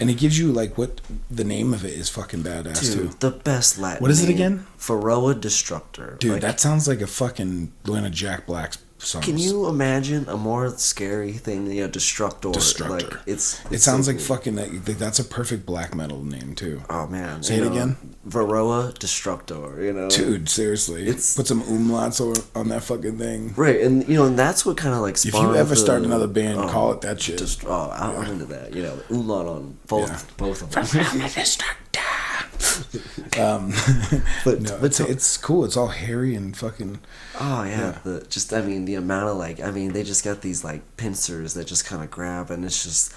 And it gives you like what the name of it is fucking badass too. The best Latin. What is it name. again? Varroa Destrüctor. Dude, like, that sounds like a fucking one of Jack Black's songs. Can you imagine a more scary thing than Destructor? Destructor. Like, it sounds so like cool. fucking. That's a perfect black metal name too. Oh man, Say it again. Varroa Destrüctor. You know, dude, seriously, put some umlauts on that fucking thing. Right, and and that's what kind of like. If you ever start another band, call it that shit. I'm into that. Umlaut on both of them. but it's cool. It's all hairy and fucking. Oh yeah, the amount of they just got these like pincers that just kind of grab, and it's just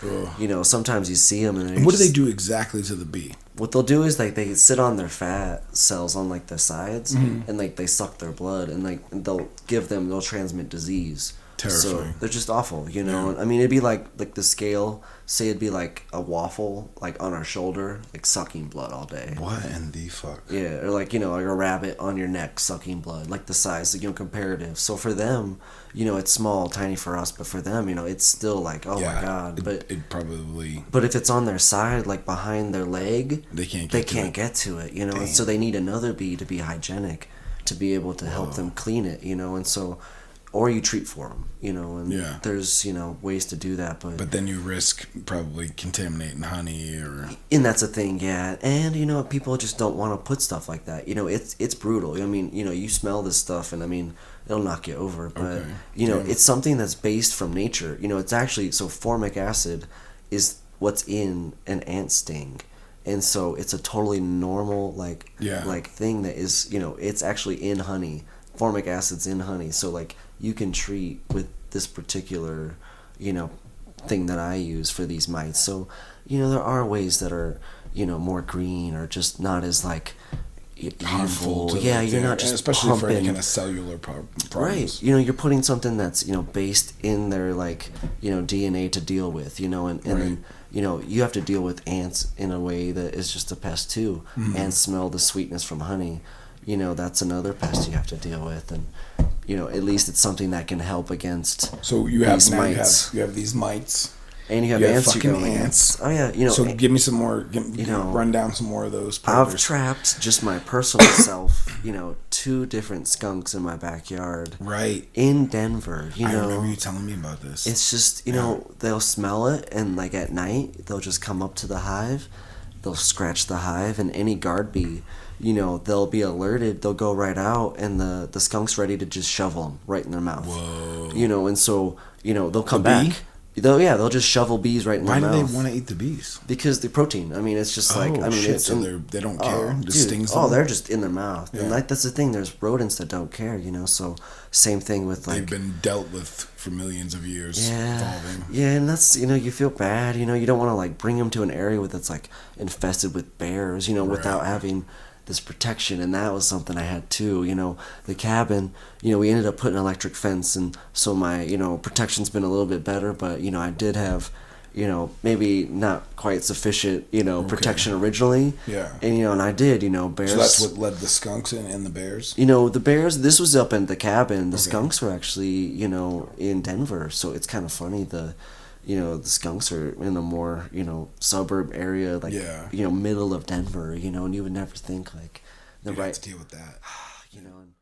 sometimes you see them and what do they do exactly to the bee? What they'll do is like they sit on their fat cells on like their sides, and like they suck their blood, and like they'll transmit disease. Terrifying. So they're just awful, Yeah. I mean, it'd be like the scale. Say it'd be like a waffle, like on our shoulder, like sucking blood all day. What in the fuck? Yeah, or like like a rabbit on your neck sucking blood, like the size, comparative. So for them, it's small, tiny for us, but for them, it's still like, oh my god. But it probably. But if it's on their side, like behind their leg, they can't get to it. And so they need another bee to be hygienic, to be able to help them clean it. And so. Or you treat for them, and there's, ways to do that. But then you risk probably contaminating honey or... And that's a thing, yeah. And, people just don't want to put stuff like that. It's brutal. I mean, you smell this stuff and, I mean, it'll knock you over. But, it's something that's based from nature. It's actually... So formic acid is what's in an ant sting. And so it's a totally normal, like thing that is, it's actually in honey. Formic acid's in honey. So, like... You can treat with this particular, thing that I use for these mites. So, there are ways that are, more green or just not as like harmful. Yeah, you're not just especially pumping. for any kind of cellular problems. Right. You're putting something that's based in their like DNA to deal with. And then you have to deal with ants in a way that is just a pest too. Ants smell the sweetness from honey. That's another pest you have to deal with, and at least it's something that can help against. So you have you have these mites, and you have ants. Fucking ants. Oh yeah, So give me some more. Run down some more of those. Predators. I've trapped just my personal self. 2 different skunks in my backyard. Right. In Denver. I remember you telling me about this. It's just they'll smell it, and like at night they'll just come up to the hive, they'll scratch the hive, and any guard bee. They'll be alerted, they'll go right out, and the skunk's ready to just shovel them right in their mouth. Whoa. And so, they'll come back. They'll just shovel bees right in their mouth. Why do they want to eat the bees? Because the protein. I mean, it's just so they don't care? It stings them? They're just in their mouth. Yeah. And that's the thing, there's rodents that don't care, so same thing with like... They've been dealt with for millions of years. Evolving. Yeah, and that's, you feel bad, you don't want to like bring them to an area that's like infested with bears, without having... this protection, and that was something I had too. The cabin, we ended up putting an electric fence, and so my protection's been a little bit better, but I did have maybe not quite sufficient protection originally. And I did bears. So that's what led the skunks in and the bears. The bears, this was up in the cabin. The skunks were actually in Denver, so it's kind of funny. The skunks are in a more, suburb area, like, middle of Denver, and you would never think, like, you'd have to deal with that. And